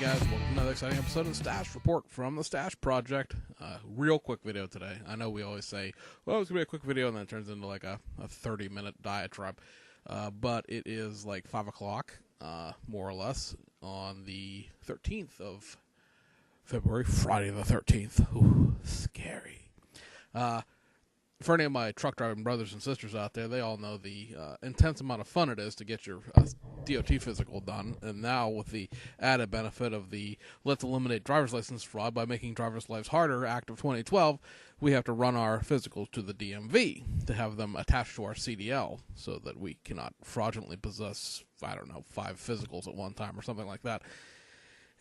guys, welcome to another exciting episode of the Stash Report from the Stash Project. Real quick video today. I know we always say, well, it's going to be a quick video, and then it turns into like a 30-minute diatribe. But it is like 5 o'clock, more or less, on the 13th of February, Friday the 13th. Ooh, scary. For any of my truck driving brothers and sisters out there, they all know the intense amount of fun it is to get your DOT physical done. And now with the added benefit of the Let's Eliminate Driver's License Fraud by Making Drivers' Lives Harder Act of 2012, we have to run our physicals to the DMV to have them attached to our CDL so that we cannot fraudulently possess, 5 physicals at one time or something like that.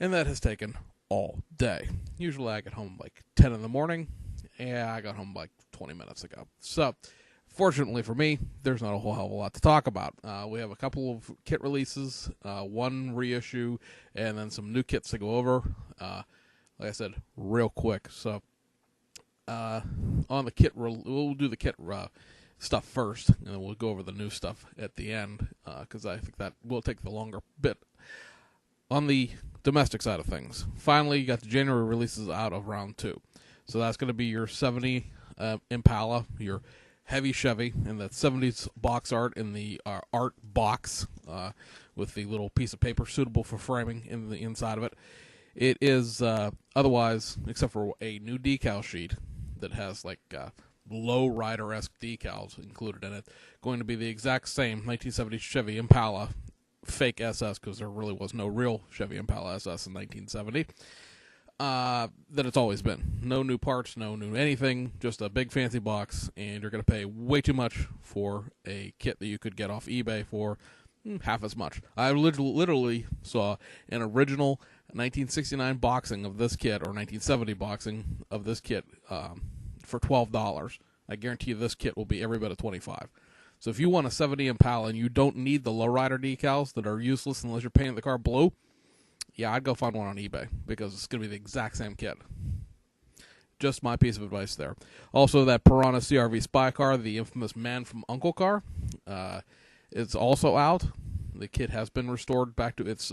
And that has taken all day. Usually I get home like 10 in the morning. Yeah, I got home like 20 minutes ago. So, fortunately for me, there's not a whole hell of a lot to talk about. We have a couple of kit releases, one reissue, and then some new kits to go over. Like I said, real quick. So, on the kit, we'll do the kit stuff first, and then we'll go over the new stuff at the end, because I think that will take the longer bit. On the domestic side of things, finally, you got the January releases out of round 2. So that's going to be your 70 Impala, your heavy Chevy, and that 70s box art in the art box with the little piece of paper suitable for framing in the inside of it. It is otherwise, except for a new decal sheet that has like low rider-esque decals included in it, going to be the exact same 1970s Chevy Impala fake SS, because there really was no real Chevy Impala SS in 1970. That it's always been. No new parts, no new anything, just a big fancy box, and you're going to pay way too much for a kit that you could get off eBay for half as much. I literally saw an original 1969 boxing of this kit, or 1970 boxing of this kit, for $12. I guarantee you this kit will be every bit of $25. So if you want a 70 Impala and you don't need the lowrider decals that are useless unless you're painting the car blue, yeah, I'd go find one on eBay, because it's going to be the exact same kit. Just my piece of advice there. Also, that Piranha CRV Spy car, the infamous Man from U.N.C.L.E. car, it's also out. The kit has been restored back to its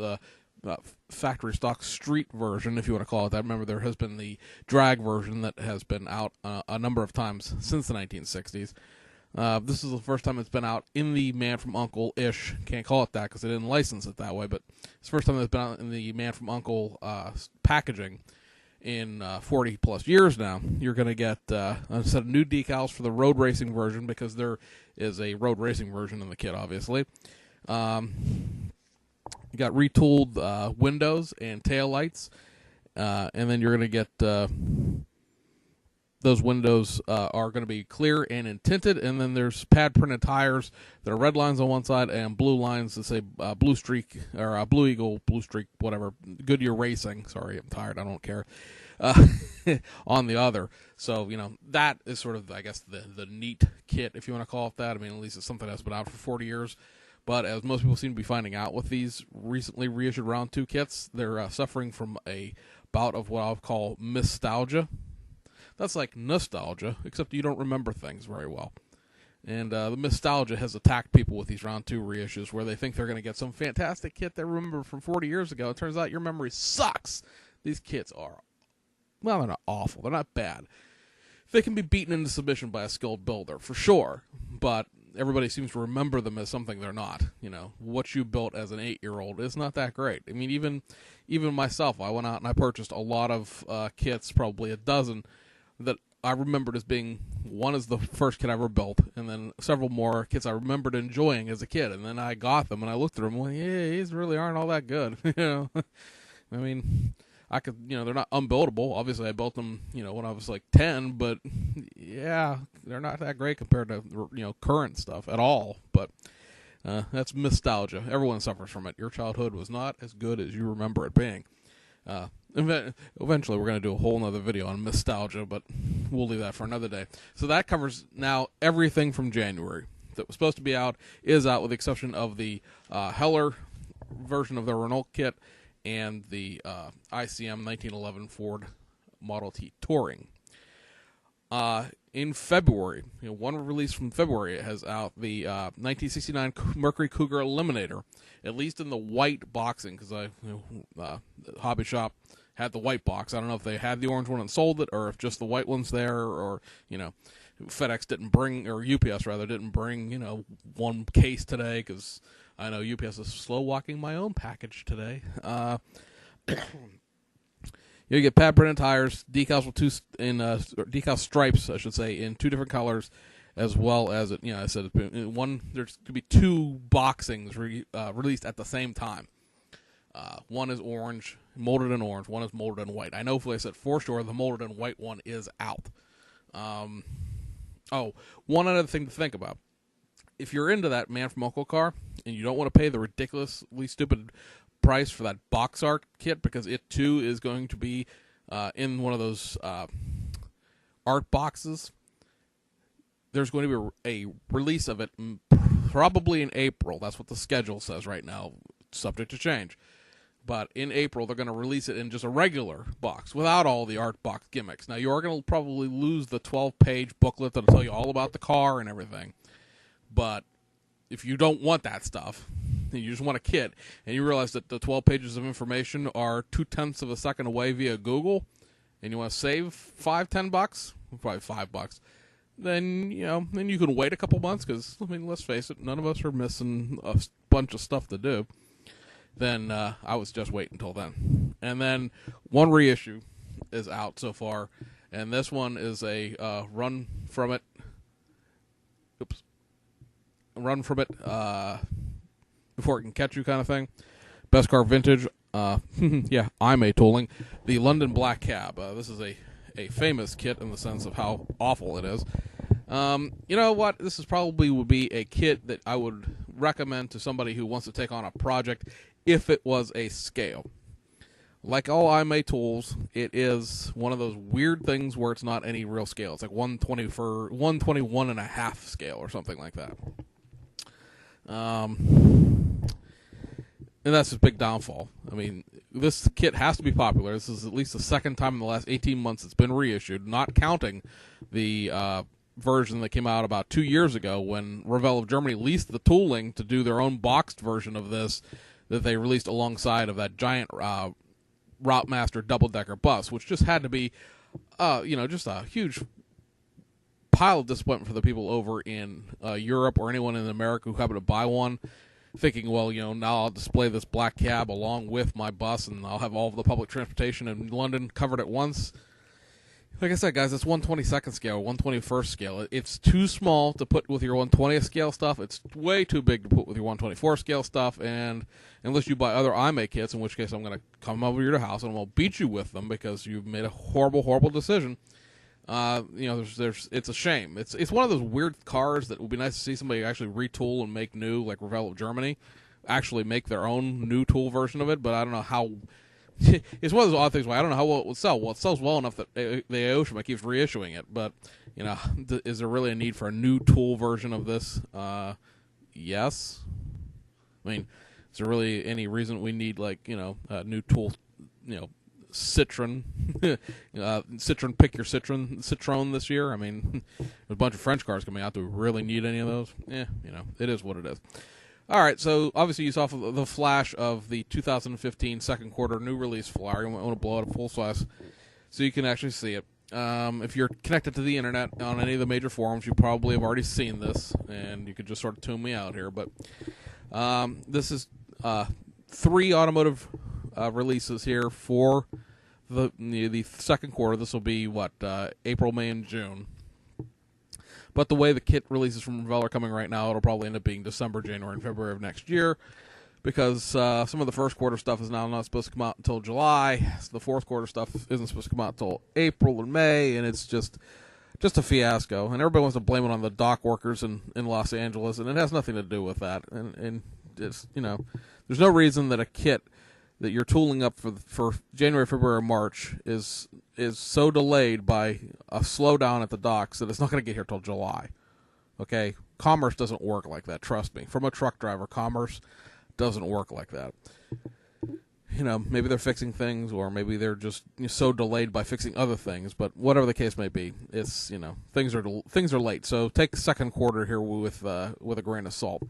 factory stock street version, if you want to call it that. Remember, there has been the drag version that has been out a number of times since the 1960s. This is the first time it's been out in the Man from U.N.C.L.E.-ish. Can't call it that because they didn't license it that way, but it's the first time it's been out in the Man from U.N.C.L.E. Packaging in 40-plus years now. You're going to get a set of new decals for the road racing version, because there is a road racing version in the kit, obviously. You got retooled windows and taillights, and then you're going to get... those windows are going to be clear and tinted, and then there's pad-printed tires. There are red lines on one side and blue lines that say Blue Streak, or Blue Eagle, Blue Streak, whatever, Goodyear Racing. Sorry, I'm tired, I don't care. On the other. So, you know, that is sort of, I guess, the neat kit, if you want to call it that. I mean, at least it's something that's been out for 40 years. But as most people seem to be finding out with these recently reissued round 2 kits, they're suffering from a bout of what I'll call nostalgia. That's like nostalgia, except you don't remember things very well. And the nostalgia has attacked people with these round 2 reissues, where they think they're going to get some fantastic kit they remember from 40 years ago. It turns out your memory sucks. These kits are, well, they're not awful. They're not bad. They can be beaten into submission by a skilled builder, for sure. But everybody seems to remember them as something they're not. You know, what you built as an 8-year-old is not that great. I mean, even myself, I went out and I purchased a lot of kits, probably a dozen, that I remembered as being, one is the first kit I ever built, and then several more kits I remembered enjoying as a kid, and then I got them, and I looked at them, and went, yeah, these really aren't all that good, you know, I mean, I could, you know, they're not unbuildable. Obviously I built them, you know, when I was like 10, but yeah, they're not that great compared to, you know, current stuff at all, but that's nostalgia. Everyone suffers from it. Your childhood was not as good as you remember it being. Eventually we're going to do a whole nother video on nostalgia, but we'll leave that for another day. So that covers now everything from January that was supposed to be out is out, with the exception of the Heller version of the Renault kit and the ICM 1911 Ford Model T Touring. in February, one release from February, it has out the 1969 Mercury Cougar Eliminator, at least in the white boxing, because Hobby Shop had the white box. I don't know if they had the orange one and sold it, or if just the white one's there, or FedEx didn't bring, or UPS rather didn't bring, one case today, because I know UPS is slow walking my own package today. You get pad printed tires, decals with decal stripes, I should say, in 2 different colors, as well as I said there's could be 2 boxings released at the same time. One is orange, molded in orange. One is molded in white. I know, like I said, for sure the molded in white one is out. One other thing to think about. If you're into that Man from U.N.C.L.E. car and you don't want to pay the ridiculously stupid price for that box art kit, because it too is going to be in one of those art boxes, there's going to be a release of it probably in April. That's what the schedule says right now, subject to change. But in April, they're going to release it in just a regular box without all the art box gimmicks. Now, you are going to probably lose the 12-page booklet that'll tell you all about the car and everything. But if you don't want that stuff, you just want a kit, and you realize that the 12 pages of information are 0.2 of a second away via Google, and you want to save $5-10, probably $5, then you can wait a couple months, because let's face it, none of us are missing a bunch of stuff to do. Then I was just waiting until then. And then one reissue is out so far, and this one is a run from it before it can catch you kind of thing. Best car vintage. Yeah, I'm a tooling. The London Black Cab. This is a famous kit in the sense of how awful it is. You know what? This is probably would be a kit that I would recommend to somebody who wants to take on a project if it was a scale. Like all IMA tools, it is one of those weird things where it's not any real scale. It's like 121.5 scale or something like that. And that's his big downfall. I mean, this kit has to be popular. This is at least the second time in the last 18 months it's been reissued, not counting the version that came out about 2 years ago when Revell of Germany leased the tooling to do their own boxed version of this that they released alongside of that giant Routemaster double-decker bus, which just had to be, just a huge pile of disappointment for the people over in Europe or anyone in America who happened to buy one, thinking, well, now I'll display this black cab along with my bus, and I'll have all of the public transportation in London covered at once. Like I said, guys, it's 1/22nd scale, 1/21st scale. It's too small to put with your 1/20th scale stuff. It's way too big to put with your 1/24 scale stuff. And unless you buy other IMA kits, in which case I'm going to come over to your house and I'm going to beat you with them because you've made a horrible, horrible decision. It's a shame. It's one of those weird cars that would be nice to see somebody actually retool and make new, like Revell of Germany, actually make their own new tool version of it. But I don't know how. It's one of those odd things where I don't know how well it would sell. Well, it sells well enough that the Aoshima keeps reissuing it. But, is there really a need for a new tool version of this? Yes. I mean, is there really any reason we need, a new tool, Citroen, Citroen, pick your Citroen this year? I mean, there's a bunch of French cars coming out. Do we really need any of those? It is what it is. All right, so obviously you saw the flash of the 2015 second quarter new release flyer. You want to blow it up full size so you can actually see it. If you're connected to the internet on any of the major forums, you probably have already seen this, and you could just sort of tune me out here. But this is 3 automotive releases here for the second quarter. This will be, April, May, and June. But the way the kit releases from Revell are coming right now, it'll probably end up being December, January, and February of next year, because some of the first quarter stuff is now not supposed to come out until July. So the fourth quarter stuff isn't supposed to come out until April and May, and it's just a fiasco. And everybody wants to blame it on the dock workers in Los Angeles, and it has nothing to do with that. And it's, there's no reason that a kit that you're tooling up for January, February, March is so delayed by a slowdown at the docks that it's not going to get here till July. Okay? Commerce doesn't work like that, trust me. From a truck driver, commerce doesn't work like that. maybe they're fixing things, or maybe they're just so delayed by fixing other things. But whatever the case may be, it's things are late. So take the second quarter here with a grain of salt.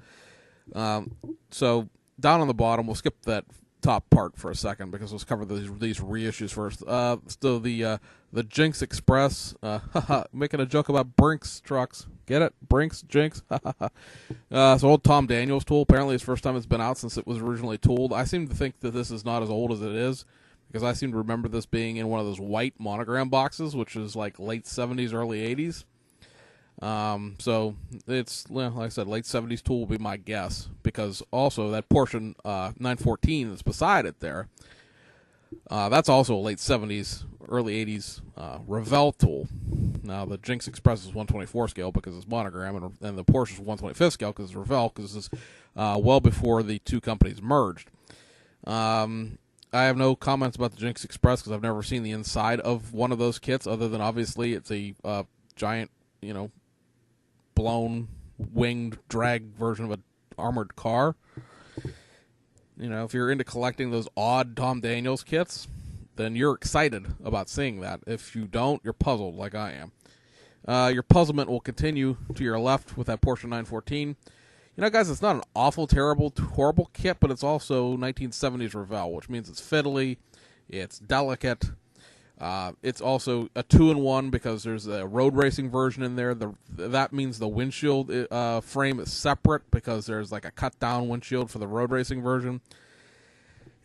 So down on the bottom, we'll skip that top part for a second because let's cover these reissues first. So the Jinx Express, making a joke about Brinks trucks. Get it? Brinks, Jinx. It's an old Tom Daniels tool. Apparently, it's the first time it's been out since it was originally tooled. I seem to think that this is not as old as it is because I seem to remember this being in one of those white monogram boxes, which is like late 70s, early 80s. So it's, like I said, late 70s tool will be my guess, because also that Porsche 914 that's beside it there, that's also a late 70s, early 80s Revell tool. Now the Jinx Express is 124 scale because it's monogram, and the Porsche is 125 scale because it's Revell, because it's well before the two companies merged. I have no comments about the Jinx Express because I've never seen the inside of one of those kits, other than obviously it's a giant, blown, winged, drag version of an armored car. If you're into collecting those odd Tom Daniels kits, then you're excited about seeing that. If you don't, you're puzzled like I am. Your puzzlement will continue to your left with that Porsche 914. Guys, it's not an awful, terrible, horrible kit, but it's also 1970s Revell, which means it's fiddly, it's delicate. It's also a 2-in-1 because there's a road racing version in there. That means the windshield frame is separate because there's like a cut-down windshield for the road racing version.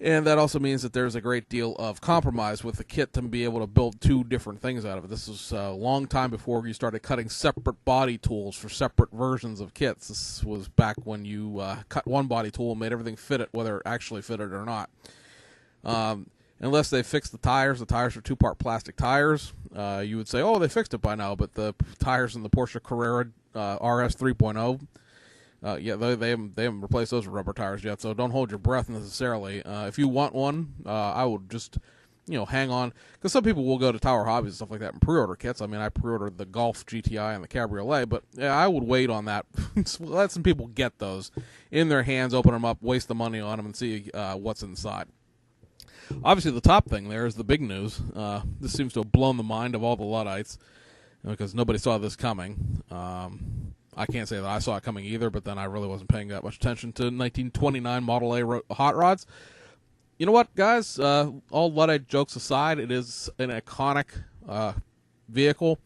And that also means that there's a great deal of compromise with the kit to be able to build two different things out of it. This was a long time before you started cutting separate body tools for separate versions of kits. This was back when you cut one body tool and made everything fit it, whether it actually fitted or not. Unless they fixed the tires are two-part plastic tires. You would say, oh, they fixed it by now, but the tires in the Porsche Carrera RS 3.0, they haven't replaced those with rubber tires yet, so don't hold your breath necessarily. If you want one, I would just, hang on, because some people will go to Tower Hobbies and stuff like that and pre-order kits. I mean, I pre-ordered the Golf GTI and the Cabriolet, but I would wait on that. Let some people get those in their hands, open them up, waste the money on them, and see what's inside. Obviously, the top thing there is the big news. This seems to have blown the mind of all the Luddites because nobody saw this coming. I can't say that I saw it coming either, but then I really wasn't paying that much attention to 1929 Model A hot rods. You know what, guys? All Luddite jokes aside, it is an iconic vehicle.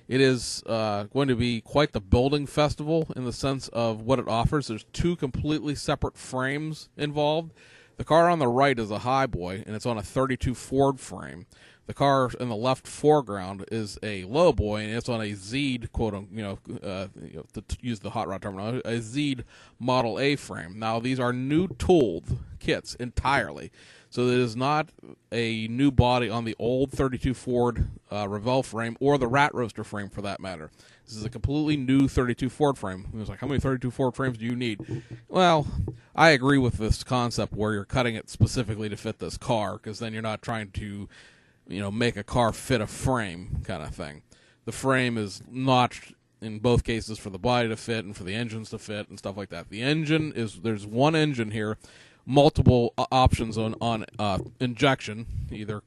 It is going to be quite the building festival in the sense of what it offers. There's two completely separate frames involved. The car on the right is a high boy, and it's on a 32 Ford frame. The car in the left foreground is a low boy, and it's on a Zed, to use the hot rod terminology, a Zed Model A frame. Now, these are new tooled kits entirely, so it is not a new body on the old 32 Ford Revell frame or the Rat Roaster frame for that matter. This is a completely new 32 Ford frame. It was like, how many 32 Ford frames do you need? Well, I agree with this concept where you're cutting it specifically to fit this car, because then you're not trying to, make a car fit a frame kind of thing. The frame is notched in both cases for the body to fit and for the engines to fit and stuff like that. The engine there's one engine here, multiple options on injection, either,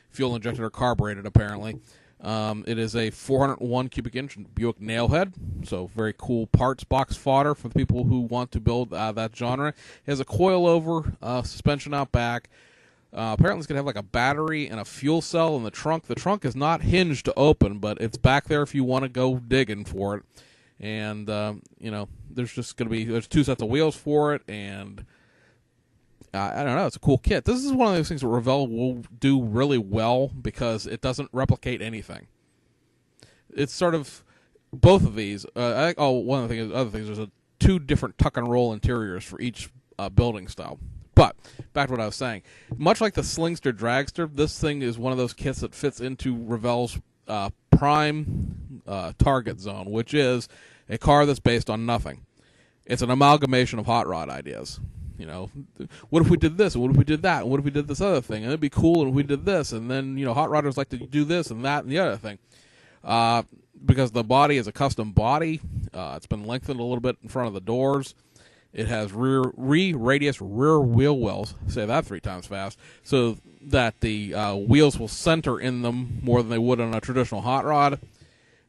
fuel injected or carbureted apparently. It is a 401 cubic inch Buick Nailhead, so very cool parts box fodder for the people who want to build that genre. It has a coilover suspension out back. Apparently it's going to have like a battery and a fuel cell in the trunk. The trunk is not hinged to open, but it's back there if you want to go digging for it. And, there's just going to be, there's two sets of wheels for it, and I don't know, it's a cool kit. This is one of those things that Revell will do really well because it doesn't replicate anything. It's sort of, both of these, one of the other things, there's two different tuck and roll interiors for each building style. But, back to what I was saying, much like the Slingster Dragster, this thing is one of those kits that fits into Revell's prime target zone, which is a car that's based on nothing. It's an amalgamation of hot rod ideas. What if we did this, and what if we did that, and what if we did this other thing, and it'd be cool if we did this, and then, hot rodders like to do this and that and the other thing. Because the body is a custom body, it's been lengthened a little bit in front of the doors, It has radius rear wheel wells, say that 3 times fast, so that the wheels will center in them more than they would on a traditional hot rod.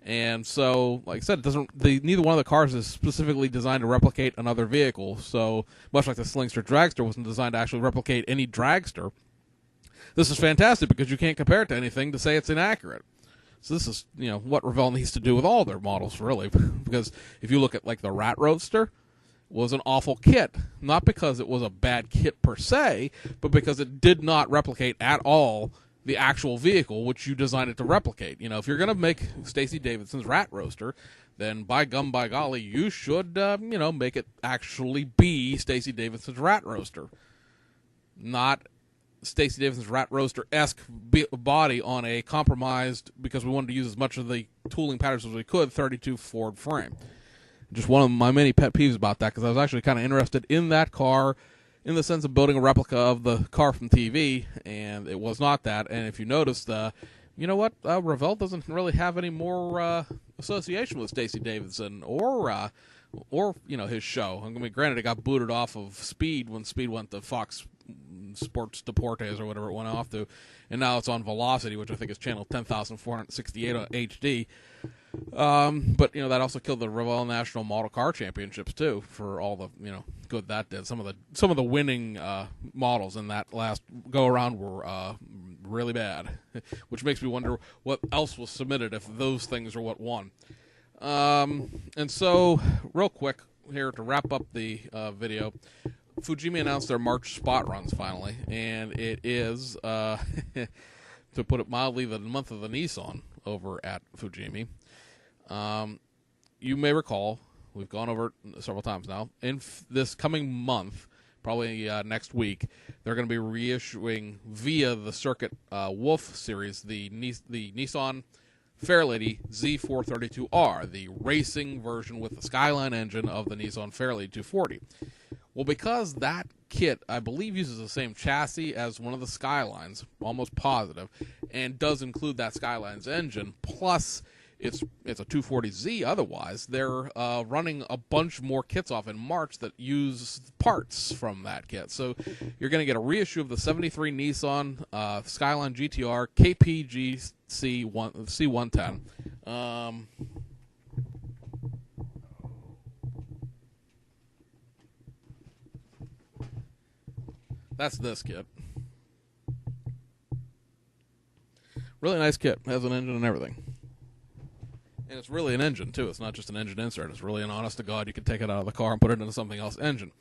And so, like I said, neither one of the cars is specifically designed to replicate another vehicle. So, much like the Slingster Dragster wasn't designed to actually replicate any dragster, this is fantastic because you can't compare it to anything to say it's inaccurate. So this is, what Revell needs to do with all their models, really. Because if you look at, like, the Rat Roadster, was an awful kit. Not because it was a bad kit per se, but because it did not replicate at all the actual vehicle which you designed it to replicate. If you're going to make Stacy Davidson's Rat Roadster, then by gum, by golly, you should, make it actually be Stacy Davidson's Rat Roadster. Not Stacy Davidson's Rat Roadster-esque body on a compromised, because we wanted to use as much of the tooling patterns as we could, 32 Ford frame. Just one of my many pet peeves about that, because I was actually kind of interested in that car in the sense of building a replica of the car from TV, and it was not that. And if you noticed, Revell doesn't really have any more association with Stacy Davidson or his show. I mean, granted, it got booted off of Speed when Speed went to Fox Sports Deportes or whatever it went off to, and now it's on Velocity, which I think is channel 10,468 on HD. But that also killed the Revell National Model Car Championships too, for all the good that did. Some of the winning models in that last go around were really bad, which makes me wonder what else was submitted if those things are what won. And so, real quick here to wrap up the video, Fujimi announced their March spot runs finally, and it is, to put it mildly, the month of the Nissan over at Fujimi. You may recall, we've gone over it several times now, in this coming month, probably next week, they're going to be reissuing via the Circuit Wolf series the Nissan Fairlady Z432R, the racing version with the Skyline engine of the Nissan Fairlady 240. Well, because that kit, I believe, uses the same chassis as one of the Skylines, almost positive, and does include that Skyline's engine, plus it's a 240Z otherwise, they're running a bunch more kits off in March that use parts from that kit. So you're going to get a reissue of the 73 Nissan Skyline GTR KPG C110. That's this kit. Really nice kit. Has an engine and everything. And it's really an engine, too. It's not just an engine insert. It's really an honest-to-God, you can take it out of the car and put it into something else engine.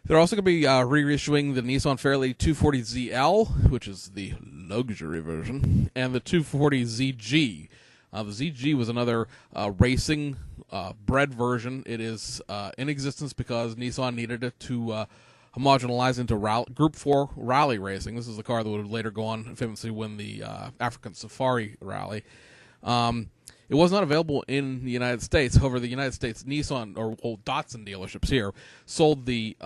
They're also going to be reissuing the Nissan Fairlady 240ZL, which is the luxury version, and the 240ZG. The ZG was another racing bred version. It is in existence because Nissan needed it to homogenized into Group 4 rally racing. This is the car that would later go on and famously win the African Safari Rally. It was not available in the United States. However, the United States Nissan, or Datsun dealerships here, sold the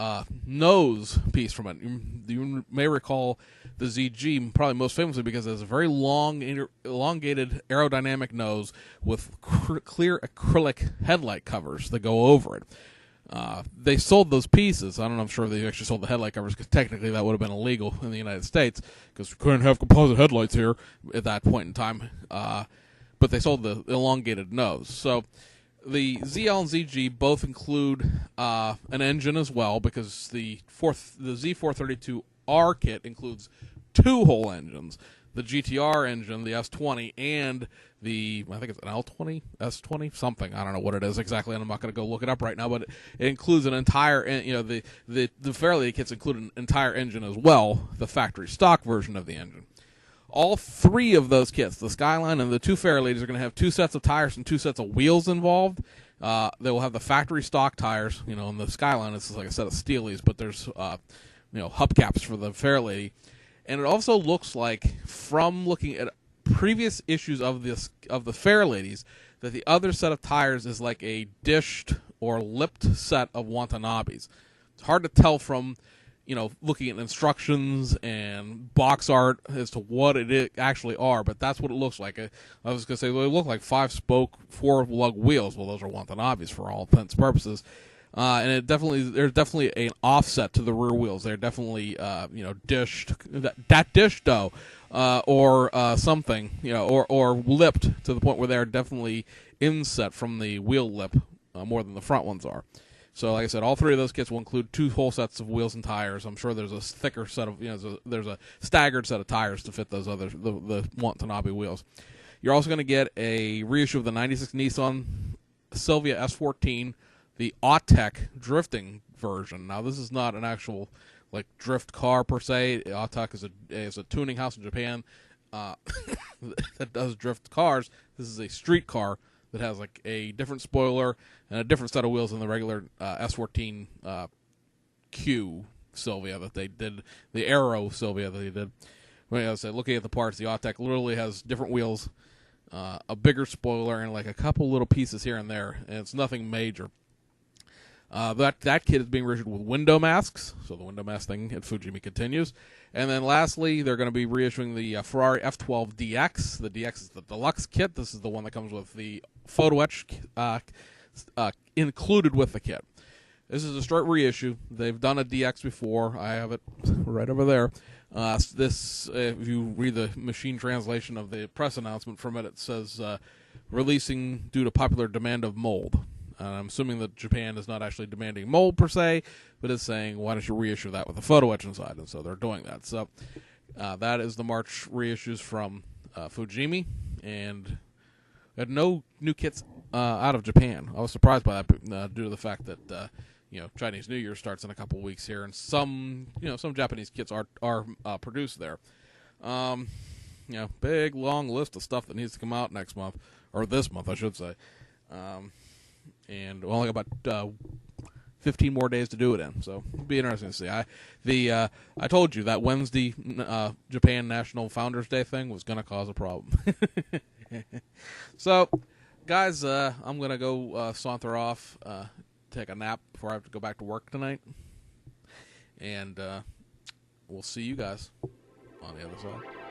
nose piece from it. You may recall the ZG, probably most famously because it has a very long, elongated aerodynamic nose with clear acrylic headlight covers that go over it. They sold those pieces. I don't know, I'm sure they actually sold the headlight covers because technically that would have been illegal in the United States because we couldn't have composite headlights here at that point in time. But they sold the elongated nose. So the ZL and ZG both include an engine as well because the Z432R kit includes two whole engines. The GTR engine, the S20, and I think it's an L20, S20, something. I don't know what it is exactly, and I'm not going to go look it up right now, but it includes an entire, the Fairlady kits include an entire engine as well, the factory stock version of the engine. All three of those kits, the Skyline and the two Fairladies, are going to have two sets of tires and two sets of wheels involved. They will have the factory stock tires, in the Skyline, it's like a set of Steelies, but there's, hubcaps for the Fairlady. And it also looks like, from looking at previous issues of the Fairladies, that the other set of tires is like a dished or lipped set of Watanabes. It's hard to tell from, looking at instructions and box art as to what it actually are, but that's what it looks like. I was going to say, well, they look like 5-spoke, 4-lug wheels. Well, those are Watanabes for all intents and purposes. And there's definitely an offset to the rear wheels. They're definitely dished that dished though, or something, or lipped to the point where they're definitely inset from the wheel lip more than the front ones are. So, like I said, all three of those kits will include 2 whole sets of wheels and tires. I'm sure there's a thicker set of, there's a staggered set of tires to fit those the Watanabe wheels. You're also going to get a reissue of the '96 Nissan Silvia S14, the Autech drifting version. Now, this is not an actual drift car per se. Autech is a tuning house in Japan that does drift cars. This is a street car that has a different spoiler and a different set of wheels than the regular S14 Q Silvia that they did, the Aero Silvia that they did. Well, I said, looking at the parts, the Autech literally has different wheels, a bigger spoiler, and a couple little pieces here and there, and it's nothing major. That kit is being reissued with window masks, so the window mask thing at Fujimi continues. And then lastly, they're going to be reissuing the Ferrari F12 DX. The DX is the deluxe kit. This is the one that comes with the photo etch included with the kit. This is a straight reissue. They've done a DX before. I have it right over there. If you read the machine translation of the press announcement from it, it says releasing due to popular demand of mold. I'm assuming that Japan is not actually demanding mold per se, but is saying, why don't you reissue that with a photo etch inside? And so they're doing that. So that is the March reissues from Fujimi, and we had no new kits out of Japan. I was surprised by that due to the fact that Chinese New Year starts in a couple weeks here, and some Japanese kits are produced there. Big long list of stuff that needs to come out next month, or this month, I should say. And we only got about 15 more days to do it in, so it'll be interesting to see. I told you that Wednesday Japan National Founders Day thing was going to cause a problem. So, guys, I'm going to go saunter off, take a nap before I have to go back to work tonight, and we'll see you guys on the other side.